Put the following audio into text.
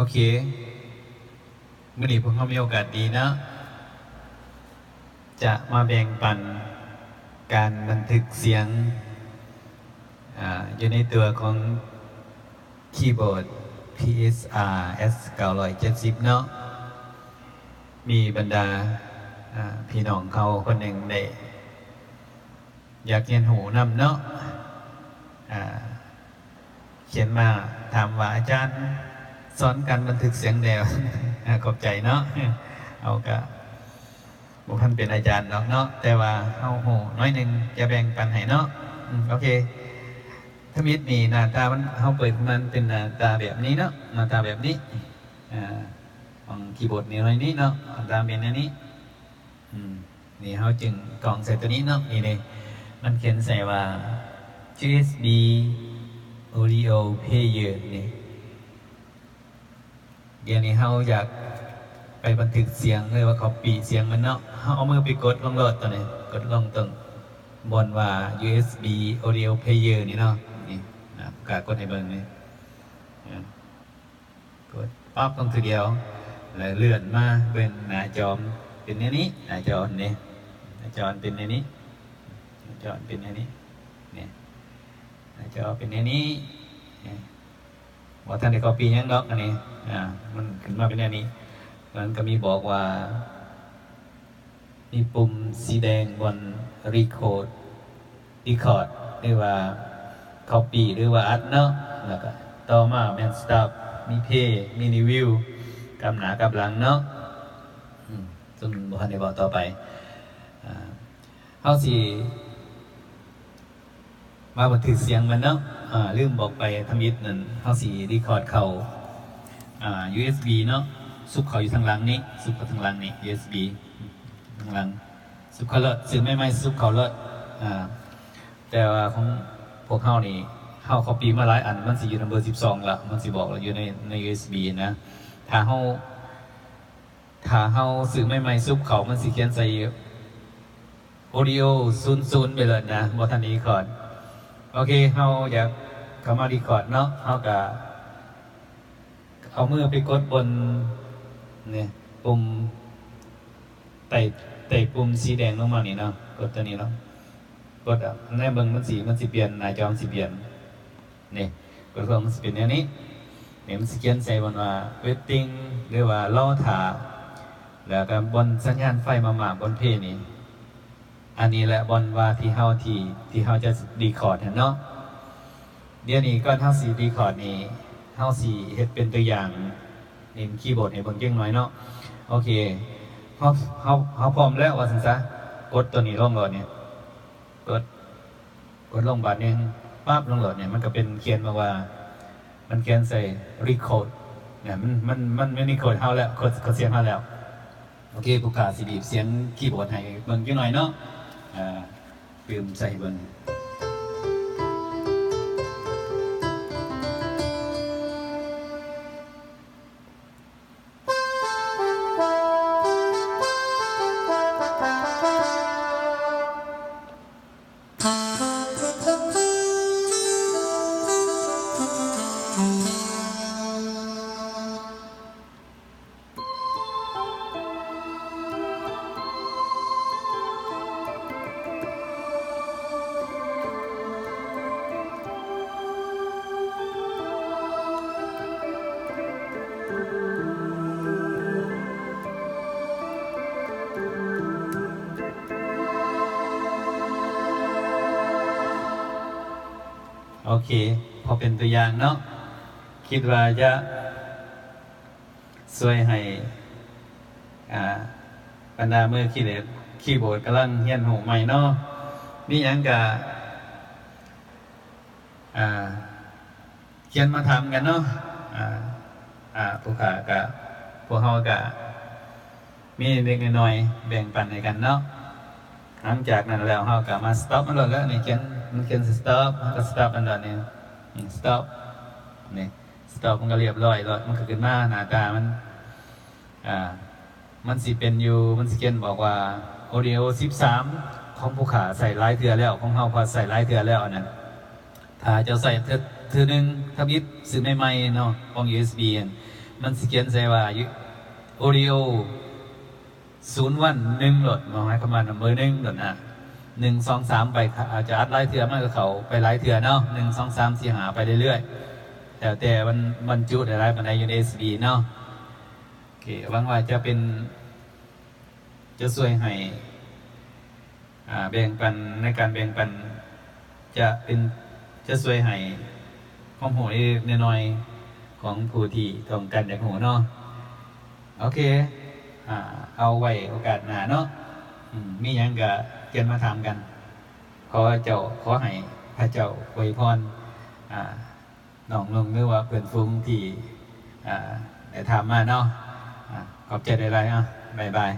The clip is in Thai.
โอเคมื่อนี้พวกเขามีโอกาสดีนะจะมาแบ่งปันการบันทึกเสียงอยู่ในตัวของคีย์บอร์ด PSR S 970เนาะมีบรรดาพี่น้องเขาคนหนึ่งได้อยากเรียนหูนำเนาะเขียนมาถามว่าอาจารย์สอนการบันทึกเสียงแดวขอบใจเนาะเอากะบุคคลเป็นอาจารย์เนาะแต่ว่าเอาโหน้อยหนึ่งจะแบ่งปันให้เนาะโอเคถ้ามิดนี่หน้าตามันเขาเปิดมันเป็นหน้าตาแบบนี้เนาะหน้าตาแบบนี้ของคีย์บอร์ดนี่อะไรนี้เนาะหน้าตาเป็นอันนี้นี่เขาจึงกล่องใส่ตัวนี้เนาะนี่เลยมันเขียนใส่ว่า USB Audio Player นี่เดี๋ยวนี้เขาอยากไปบันทึกเสียงเลยว่าเขาปีเสียงมันเนาะเขาเอามือไปกดลงรถตัวนี้กดลงตรงบนว่า USB Audio Player นี่เนาะนี่กดให้เบิ่งนี่กดปั๊บลงทีเดียวแล้วเลื่อนมาเป็นหน้าจอเป็นในนี้หน้าจอนี่หน้าจอเป็นในนี้หน้าจอเป็นในนี้เนี่ยหน้าจอเป็นในนี้ว่าท่านได้ copy ยังดอกอันนี้มันขึ้นมาเป็นอย่างนี้มันก็มีบอกว่ามีปุ่มสีแดงบน record หรือว่า copy หรือว่า add เนาะแล้วก็ต่อมาเป็น stop มี play มี review กำหน้ากำหลังเนาะซึ่งบ่ทันได้บอกต่อไปเฮาสิมาบันทึกเสียงมันเนาะลืมบอกไปทำยิดนั่นเขาสีรีคอร์ดเขาUSB เนาะซุปเขาอยู่ทางหลังนี้ซุปเขาทางหลังนี้ USB ทางหลังซุปเขาเลิศซื้อไม่ซุปเขาเลิศแต่ว่าของพวกเขานี่เขาปีมาหลายอันมันสิอยู่ในเบอร์12ละมันสิบอกเราอยู่ใน USB นะถ้าเขาซื้อไม่ซุปเขามันสิเขียนใส่ Audio 00ไปเลยนะบอทันนี้คอร์ดโอเคเขาอยากเข้ามารีคอร์ดเนาะเขาก็เอามือไปกดบนเนี่ยปุ่มไต่ปุ่มสีแดงลงมานี่เนาะกดตัวนี้เนาะกดในเบิ้งมันสีเปลี่ยนหน้าจอมันสีเปลี่ยนนี่กดลงมันสีเปลี่ยนอย่างนี้เนี่ยมันสีเขียนใส่บนว่า waiting หรือว่ารอถ่าแล้วก็บนสัญญาณไฟมาบนเพจนี่อันนี้แหละบนว่าที่เฮาจะรีคอร์ดเนาะเดี๋ยวนี้ก็เฮาสีรีคอร์ดนี่เฮาสีเฮ็ดเป็นตัวอย่างนี่คีย์บอร์ดให้เบิ่งเก่งหน่อยเนาะโอเคเฮาพร้อมแล้วว่าซั่นซะกดตัวนี้ลงก่อนเนี่ยกดลงบาดนึงปั๊บลงโหลดเนี่ยมันก็เป็นเขียนมาว่ามันเขียนใส่ record เนี่ยมันไม่รีคอร์ดเฮาแล้วกดเสียงเฮาแล้วโอเคผู้ขาสิบีบเสียงคีย์บอร์ดให้เบิ่งจังหน่อยเนาะปืมใส่เบิ่งโอเคพอเป็นตัวอย่างเนาะคิดว่าจะช่วยให้บรรดามือคีย์บอร์ดกำลังเฮียนหูใหม่เนาะมีหยังกะเขียนมาทำกันเนาะผู้ขากะพวกเขากะมีเล็กน้อยแบ่งปันให้กันเนาะหลังจากนั้นแล้วเขากะมาสต็อปมันแล้วนี่มันเขียนสต็อปก็สต็อปอันนั้นนี่สต็อปนี่สต็อปมันก็เรียบร้อยแล้วมันก็ขึ้นมาหน้าตามันสิเป็นอยู่มันสิเขียนบอกว่า Audio 13ของผู้ขาใส่หลายเทื่อแล้วของเฮาพอใส่หลายเทื่อแล้วอันนั้นถ้าจะใส่เทื่อนึงถ้าบิดซื้อใหม่ๆเนาะของ USB มันสิเขียนใส่ว่าโอริโอ01 หลดมาให้ประมาณมือ1 หลดนะ1 2 3ไปอาจจะอัดไล่เถื่อมากกว่าเขาไปไล่เถื่อเนาะ1 2 3 4 หาไปเรื่อยๆแต่มันบรรจุได้หลายปันไดอยู่ใน USB เนาะโอเคหวังว่าจะเป็นจะช่วยให้แบ่งปันในการแบ่งปันจะช่วยให้ความรู้นิดหน่อยของผู้ที่ต้องการอยากรู้เนาะโอเคเอาไว้โอกาสหน้าเนาะมีหยังก็เชิญมาถามกันขอให้พระเจ้าอวยพรน้องนุ่งหรือว่าเพื่อนฟุ้งที่ได้ถามมาเนาะขอบใจหลายๆบ๊ายบาย